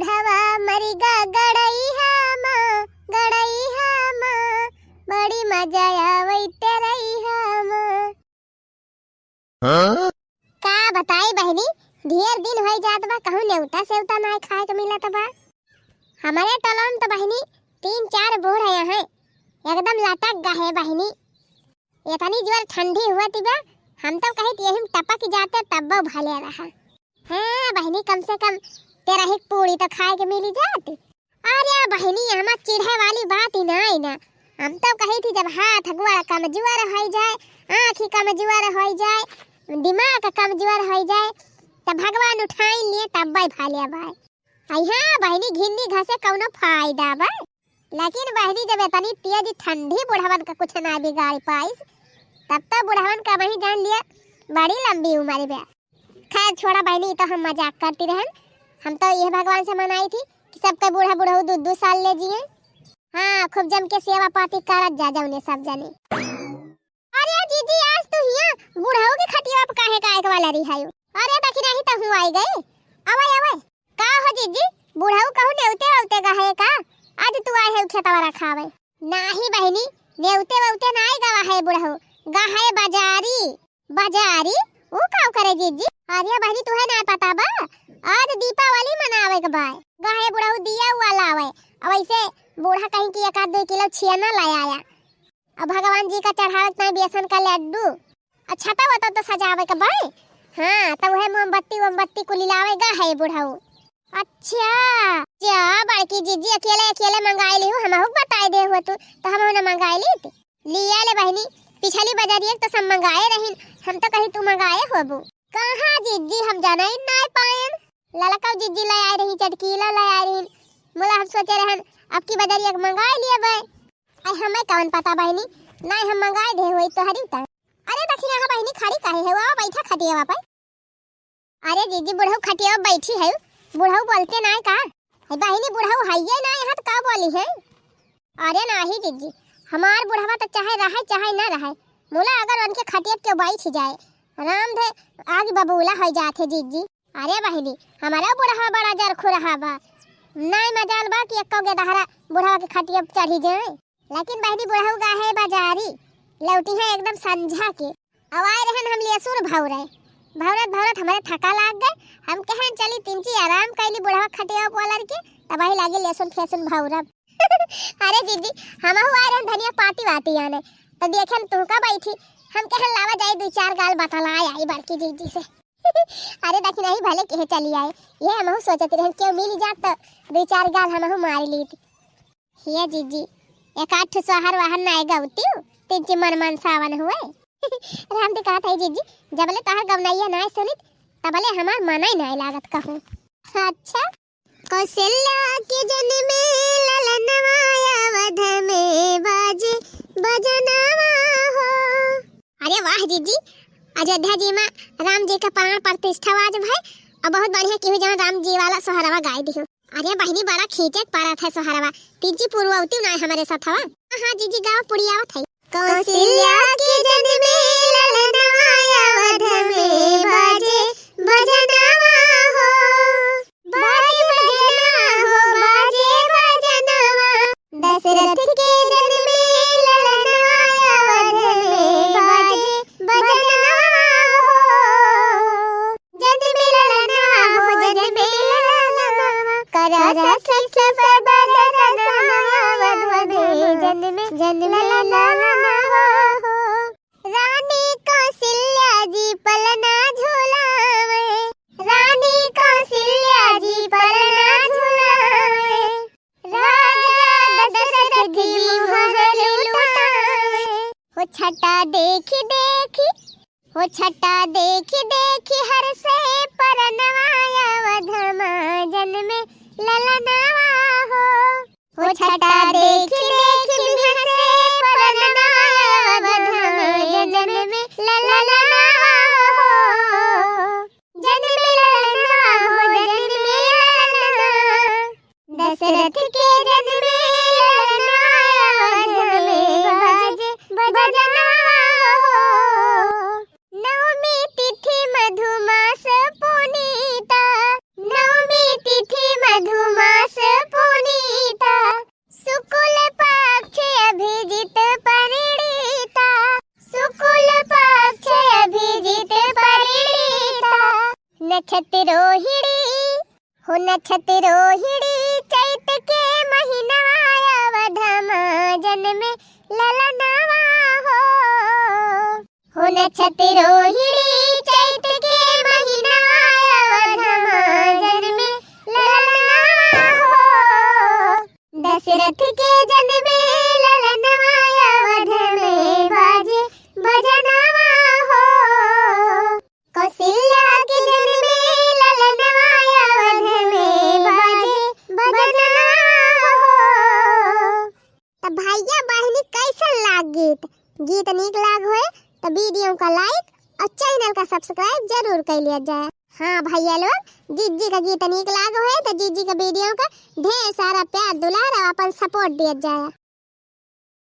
बुढ़ावा मरिगा गड़ई हम बड़ी मजा आवैते रही हम। का बताई बहनी, ढेर दिन हो जात बा कहूं नेवता सेवता ना खाए के मिलत बा। हमारे टोलन तो बहनी 3-4 बूढ़ है एकदम लटक गए बहनी। इतनी जोर ठंडी हुआ बा, हम तो कही यही टपक जाते तब भले रहा। हाँ बहनी, कम से कम तेरा ही पूरी तो खाए के मिली जाती। अरे बहनी, हमार चिढ़े वाली बात ही ना। हम तो कही थी जब हाथ गोड़ कमजोर हो जाए, आँखी कमजोर हो जाए, दिमाग कमजोर हो जाए तब भगवान उठाई लिए तब भाले भाई। हाँ बहनी, घिन्नी घसे कौनो फायदा बा। लेकिन बहनी जब इतनी तेज ठंडी बुढ़ावन का कुछ ना बिगाड़ पाइस तब तो बुढ़ावन का वही जान लिया बड़ी लंबी उम्र बे। खैर छोड़ा बहनी, तो हम मजाक करती रहन। हम तो यह भगवान से मनाई थी कि सबके बूढ़ा बूढ़ा 2-2 साल ले जिए। हाँ, खूब जम के सेवा पाती करत जा जाऊने सब जने। अरे जीजी, आज तो हिया बूढ़ाओ के खटिया पे काहे वाला रही है। अरे देखी नहीं तो हूं आई गई। आवे का हो जीजी, बूढ़ाओ कहू नेवते गए का? आज तू आए है खेतवा रखावे? नाही बहनी, नेवते ना आई गवा है बुढ़ाओ, गए बाजारी वो का करे जीजी? अरे बहनी, तुहे ना पता बा, आज दीपावली मनावे के बा। गए बुढ़ाऊ दिया वाला आवे। अब ऐसे बूढ़ा कहीं की 1-2 किलो छियाना लाया आया। अब भगवान जी का चढ़ावत नहीं बेसन का लड्डू। अच्छा तो सजावे के बा। हाँ, तो वह मोमबत्ती को लिलावे गए बुढ़ाऊ। अच्छा बड़की जीजी अकेले मंगाई ली हूँ, हम बताए दे हो तो हम ना मंगाई ली लिया ले बहनी। पिछली बाजारी तो सब मंगाए रही, हम तो कहीं तू मंगाए होबू। कहाँ जीजी, हम जाना ही ना पाएन। ललका जीजी ले आई रही, चटकीला ले आई रही। मोला हम सोचे रहन अब की बाजारी एक मंगाए लिए बे। आई हमें कौन पता बहनी, नहीं हम मंगाए दे होई तो हरी ता। अरे देखी ना बहनी, खड़ी काहे है? वो बैठा खटिया पे। अरे जीजी, बुढ़ऊ खटिया बैठी है, बुढ़ऊ बोलते ना का? है बहनी, बुढ़ऊ हइये ना यहाँ तो का बोली है? अरे नाही जीजी, हमार बुढ़वा तो चाहे रहे चाहे ना रहे, मोला अगर उनके खटिया के बैठ जाए आराम दे आग बबूला हो जाते जीजी। अरे बहनी, हमारा बुढ़वा बड़ा जरखू रहा बा, नहीं मजाल बा कि एको के दहरा बुढ़वा के खटिया चढ़ी जाए। लेकिन बहनी बुढ़ऊ गाहे बाजारी लौटी है एकदम संझा के। अब आए रहन हम लेसुर भौरत हमारे थका लाग गए। हम कहें चली 3 आराम कैली बुढ़वा खटिया पोलर के, तब वही लागे लेसुन फेसुन भौरब। अरे जीजी, हम आए रहन धनिया पाती वाती आने तो देखें तू का बैठी। हम कहें लावा जाए 2-4 गाल बतलाए आई बड़की जीजी से। अरे देखी नहीं भले कहे चली आए, ये हम सोचते रहन क्यों मिल जात तो 2-4 गाल हम मार ली थी। ये जीजी 1-8 सोहर वाहन ना गवती 3 मन सावन हुए। हम तो कहत है जीजी, जबले तोहर गवनैया ना सुनित तबले हमार मनाई ना लागत कहूं। अच्छा, कौशल्या के जन्मे ललनवा अवध में बाजे बजनवा हो। अरे वाह जीजी, अयोध्या जी में राम जी का प्राण प्रतिष्ठा आज भाई, अब बहुत बढ़िया की हुई जहाँ राम जी वाला सोहरवा गाय दी हूँ। अरे बहनी, बड़ा खींचक पारा था सोहरवा। तीजी पूर्ववती ना हमारे साथ हवा। हाँ जीजी, गाँव पुड़ियावत है। कौशल्या के जन्मे ललनवा अवध में बाजे बजनवा हो, बाजे बजनवा। दशरथ के जन्मे ललनवा अवध में बाजे बजनवा हो, जन्मे ललनवा हो, जन्मे ललनवा। करस सब जन्मे ललनवा हो। रानी कौशल्या जी पलना झूलावे, रानी कौशल्या जी पलना झूलावे। राजा दशरथ जी मोहर लुटावे। हो छटा देखी देखी हर से परनवा अवध में जन्मे ललनवा हो। हो छटा देखी हर से परनवा अवध में जन्मे ललनवा हो, जन्मे ललनवा हो, जन्मे ललनवा। दशरथ के जन्मे ललनवा अवध में बाजे बजनवा हो। नवमी तिथि मधुमास पुनीता, नवमी तिथि मधुमास हो नक्षत रोहिणी चैत के महीनावा अवधमा जन्मे ललनावा हो नक्षत रोहिणी चैत के महीनावा अवधमा जन्मे ललनावा दशरथ के जन्मे ललनावा अवध में बाजे भजनवा हो कौशल्या के जन्मे ललनावा अवध में बाजे भजनवा हो। त भैया बहनी कैसन लाग गीत नीक लाग होए तो वीडियो का लाइक और चैनल का सब्सक्राइब जरूर कर लिया जाए। हाँ भैया लोग जीजी का गीत नीक लाग होए तो जीजी का वीडियो का ढेर सारा प्यार दुलार और अपन सपोर्ट दिया जाए।